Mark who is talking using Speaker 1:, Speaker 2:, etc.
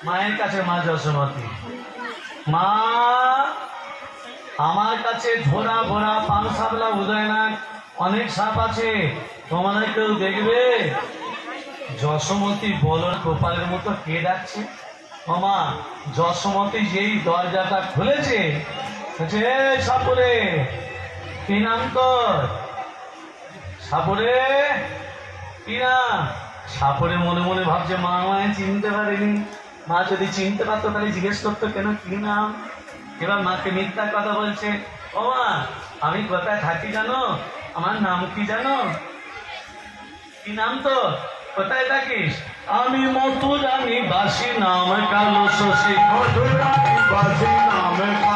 Speaker 1: মায়ের কাছে, মা যশোমতী, মা আমার কাছে ধরা ভরা পান সাবলা উদয়নাথ অনেক সাপ আছে, তোমাদের কেউ দেখবে? যশোমতী বলো, গোপালের মতো কে ডাকছে? মামা যশোমতী যেই দরজাটা খুলেছে, বলছে, "এই সাপুরে, কি নাম তোর? সাপুরে, কি নাম?" সাপুরে মনে মনে ভাবছে, মা আমায় চিনতে পারেনি। মা যদি চিনতে পারতো তাহলে জিজ্ঞেস করতো, কেন, কি নাম? এবার মাকে মিথ্যা কথা বলছে, ও মা আমি কোথায় থাকি জানো? আমার নাম কি জানো? কি নাম তো? কোথায় থাকিস? আমি মথুরানি বাসী, নাম কালো শশী।
Speaker 2: মধুরানী বাসী নামে